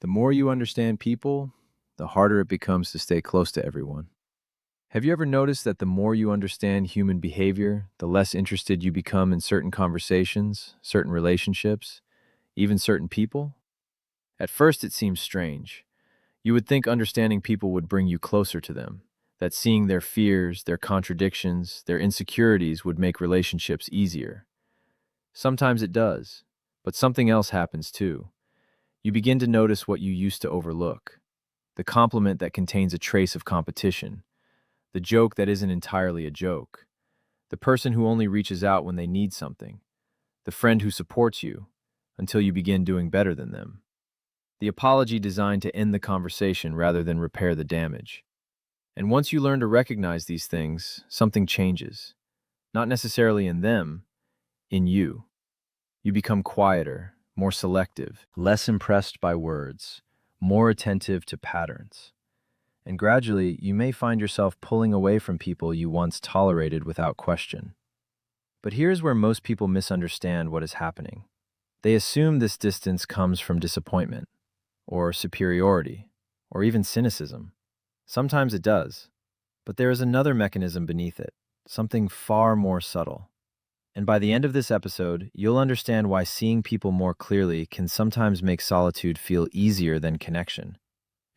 The more you understand people, the harder it becomes to stay close to everyone. Have you ever noticed that the more you understand human behavior, the less interested you become in certain conversations, certain relationships, even certain people? At first, it seems strange. You would think understanding people would bring you closer to them, that seeing their fears, their contradictions, their insecurities would make relationships easier. Sometimes it does, but something else happens too. You begin to notice what you used to overlook: the compliment that contains a trace of competition, the joke that isn't entirely a joke, the person who only reaches out when they need something, the friend who supports you until you begin doing better than them, the apology designed to end the conversation rather than repair the damage. And once you learn to recognize these things, something changes. Not necessarily in them, in you. You become quieter, more selective, less impressed by words, more attentive to patterns. And gradually, you may find yourself pulling away from people you once tolerated without question. But here's where most people misunderstand what is happening. They assume this distance comes from disappointment, or superiority, or even cynicism. Sometimes it does, but there is another mechanism beneath it, something far more subtle. And by the end of this episode, you'll understand why seeing people more clearly can sometimes make solitude feel easier than connection,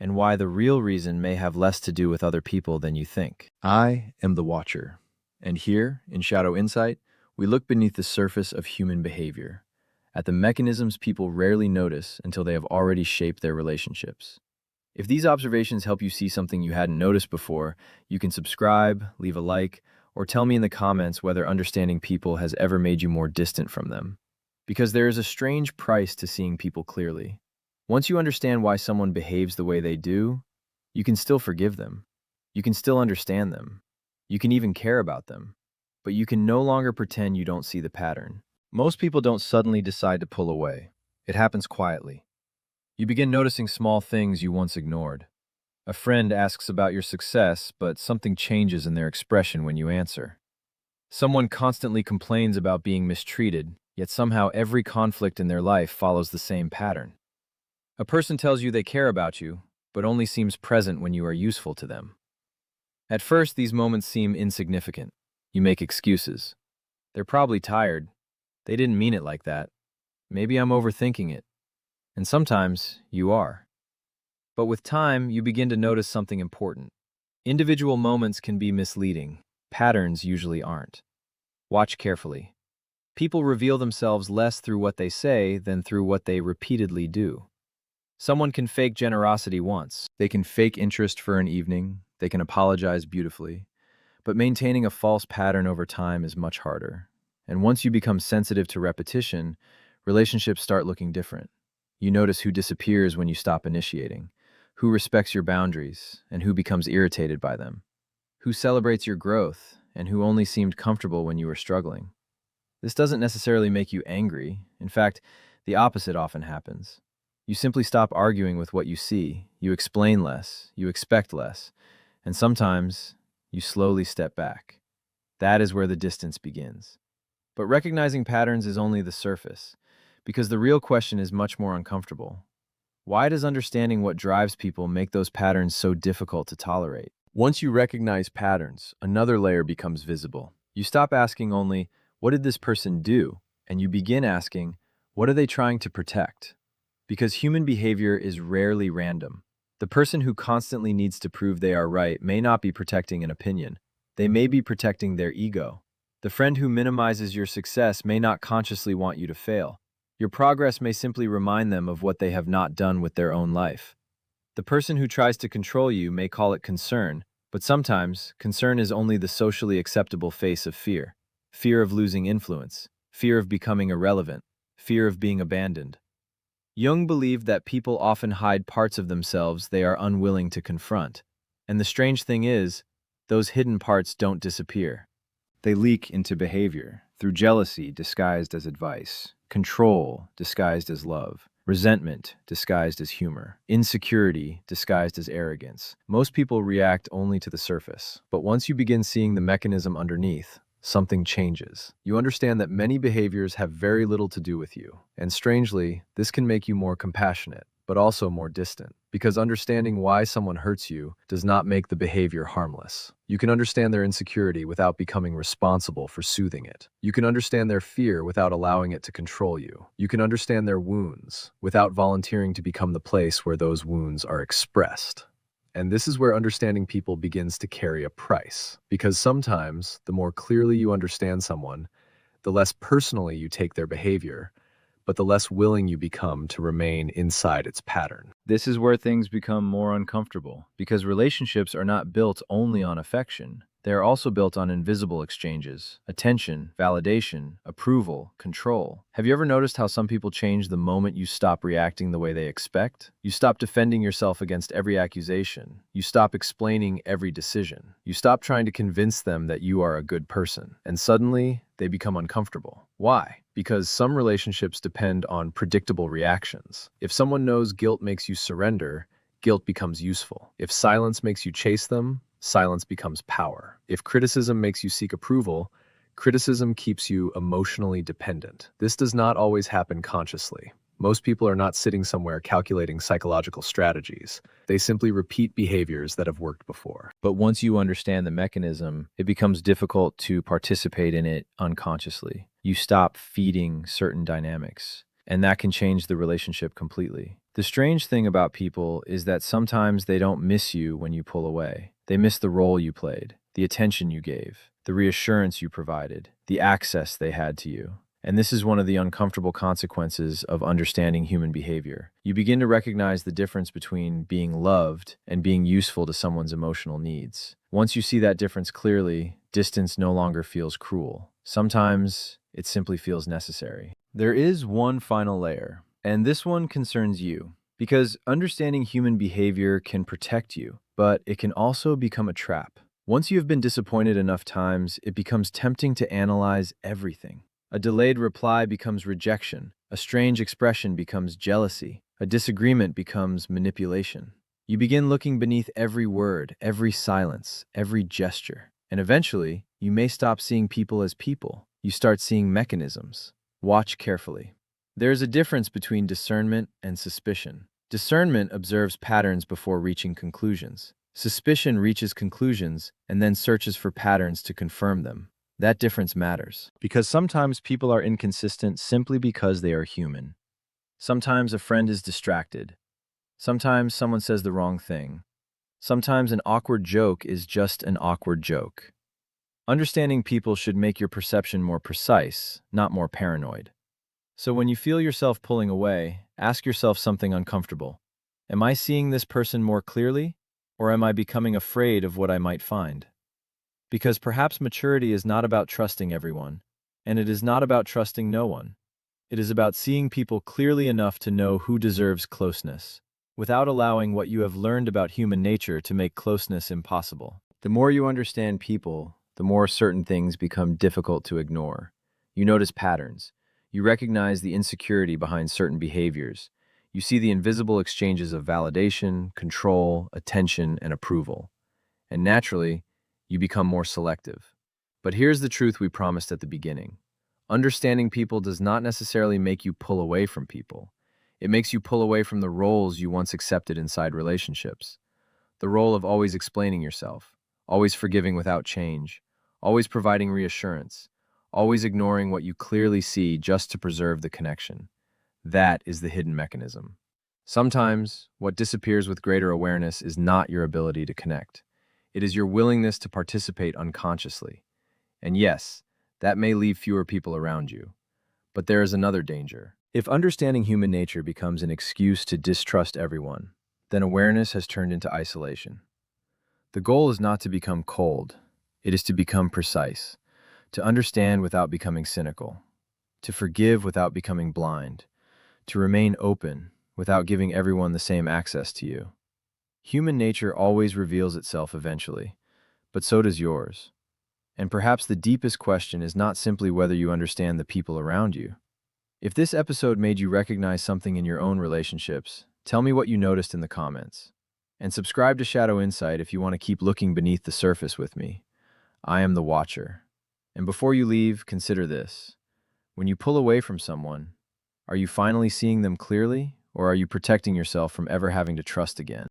and why the real reason may have less to do with other people than you think. I am the Watcher, and here, in Shadow Insight, we look beneath the surface of human behavior, at the mechanisms people rarely notice until they have already shaped their relationships. If these observations help you see something you hadn't noticed before, you can subscribe, leave a like, or tell me in the comments whether understanding people has ever made you more distant from them. Because there is a strange price to seeing people clearly. Once you understand why someone behaves the way they do, you can still forgive them. You can still understand them. You can even care about them. But you can no longer pretend you don't see the pattern. Most people don't suddenly decide to pull away. It happens quietly. You begin noticing small things you once ignored. A friend asks about your success, but something changes in their expression when you answer. Someone constantly complains about being mistreated, yet somehow every conflict in their life follows the same pattern. A person tells you they care about you, but only seems present when you are useful to them. At first, these moments seem insignificant. You make excuses. They're probably tired. They didn't mean it like that. Maybe I'm overthinking it. And sometimes you are. But with time, you begin to notice something important. Individual moments can be misleading. Patterns usually aren't. Watch carefully. People reveal themselves less through what they say than through what they repeatedly do. Someone can fake generosity once. They can fake interest for an evening. They can apologize beautifully. But maintaining a false pattern over time is much harder. And once you become sensitive to repetition, relationships start looking different. You notice who disappears when you stop initiating, who respects your boundaries, and who becomes irritated by them, who celebrates your growth, and who only seemed comfortable when you were struggling. This doesn't necessarily make you angry. In fact, the opposite often happens. You simply stop arguing with what you see, you explain less, you expect less, and sometimes you slowly step back. That is where the distance begins. But recognizing patterns is only the surface, because the real question is much more uncomfortable. Why does understanding what drives people make those patterns so difficult to tolerate? Once you recognize patterns, another layer becomes visible. You stop asking only, what did this person do? And you begin asking, what are they trying to protect? Because human behavior is rarely random. The person who constantly needs to prove they are right may not be protecting an opinion. They may be protecting their ego. The friend who minimizes your success may not consciously want you to fail. Your progress may simply remind them of what they have not done with their own life. The person who tries to control you may call it concern, but sometimes concern is only the socially acceptable face of fear. Fear of losing influence, fear of becoming irrelevant, fear of being abandoned. Jung believed that people often hide parts of themselves they are unwilling to confront. And the strange thing is, those hidden parts don't disappear. They leak into behavior, through jealousy disguised as advice, control disguised as love, resentment disguised as humor, insecurity disguised as arrogance. Most people react only to the surface, but once you begin seeing the mechanism underneath, something changes. You understand that many behaviors have very little to do with you, and strangely, this can make you more compassionate. but also more distant. Because understanding why someone hurts you does not make the behavior harmless. You can understand their insecurity without becoming responsible for soothing it. You can understand their fear without allowing it to control you. You can understand their wounds without volunteering to become the place where those wounds are expressed. And this is where understanding people begins to carry a price. Because sometimes, the more clearly you understand someone, the less personally you take their behavior, but the less willing you become to remain inside its pattern. This is where things become more uncomfortable, because relationships are not built only on affection. They are also built on invisible exchanges: attention, validation, approval, control. Have you ever noticed how some people change the moment you stop reacting the way they expect? You stop defending yourself against every accusation. You stop explaining every decision. You stop trying to convince them that you are a good person. And suddenly, they become uncomfortable. Why? Because some relationships depend on predictable reactions. If someone knows guilt makes you surrender, guilt becomes useful. If silence makes you chase them, silence becomes power. If criticism makes you seek approval, criticism keeps you emotionally dependent. This does not always happen consciously. Most people are not sitting somewhere calculating psychological strategies. They simply repeat behaviors that have worked before. But once you understand the mechanism, it becomes difficult to participate in it unconsciously. You stop feeding certain dynamics, and that can change the relationship completely. The strange thing about people is that sometimes they don't miss you when you pull away. They miss the role you played, the attention you gave, the reassurance you provided, the access they had to you. And this is one of the uncomfortable consequences of understanding human behavior. You begin to recognize the difference between being loved and being useful to someone's emotional needs. Once you see that difference clearly, distance no longer feels cruel. Sometimes it simply feels necessary. There is one final layer, and this one concerns you, because understanding human behavior can protect you, but it can also become a trap. Once you have been disappointed enough times, it becomes tempting to analyze everything. A delayed reply becomes rejection. A strange expression becomes jealousy. A disagreement becomes manipulation. You begin looking beneath every word, every silence, every gesture. And eventually, you may stop seeing people as people. You start seeing mechanisms. Watch carefully. There is a difference between discernment and suspicion. Discernment observes patterns before reaching conclusions. Suspicion reaches conclusions and then searches for patterns to confirm them. That difference matters, because sometimes people are inconsistent simply because they are human. Sometimes a friend is distracted. Sometimes someone says the wrong thing. Sometimes an awkward joke is just an awkward joke. Understanding people should make your perception more precise, not more paranoid. So when you feel yourself pulling away, ask yourself something uncomfortable. Am I seeing this person more clearly, or am I becoming afraid of what I might find? Because perhaps maturity is not about trusting everyone, and it is not about trusting no one. It is about seeing people clearly enough to know who deserves closeness, without allowing what you have learned about human nature to make closeness impossible. The more you understand people, the more certain things become difficult to ignore. You notice patterns. You recognize the insecurity behind certain behaviors. You see the invisible exchanges of validation, control, attention, and approval. And naturally, you become more selective. But here's the truth we promised at the beginning. Understanding people does not necessarily make you pull away from people. It makes you pull away from the roles you once accepted inside relationships. The role of always explaining yourself, always forgiving without change, always providing reassurance, always ignoring what you clearly see just to preserve the connection. That is the hidden mechanism. Sometimes, what disappears with greater awareness is not your ability to connect. It is your willingness to participate unconsciously. And yes, that may leave fewer people around you. But there is another danger. If understanding human nature becomes an excuse to distrust everyone, then awareness has turned into isolation. The goal is not to become cold. It is to become precise, to understand without becoming cynical, to forgive without becoming blind, to remain open without giving everyone the same access to you. Human nature always reveals itself eventually, but so does yours. And perhaps the deepest question is not simply whether you understand the people around you. If this episode made you recognize something in your own relationships, tell me what you noticed in the comments. And subscribe to Shadow Insight if you want to keep looking beneath the surface with me. I am the Watcher. And before you leave, consider this. When you pull away from someone, are you finally seeing them clearly, or are you protecting yourself from ever having to trust again?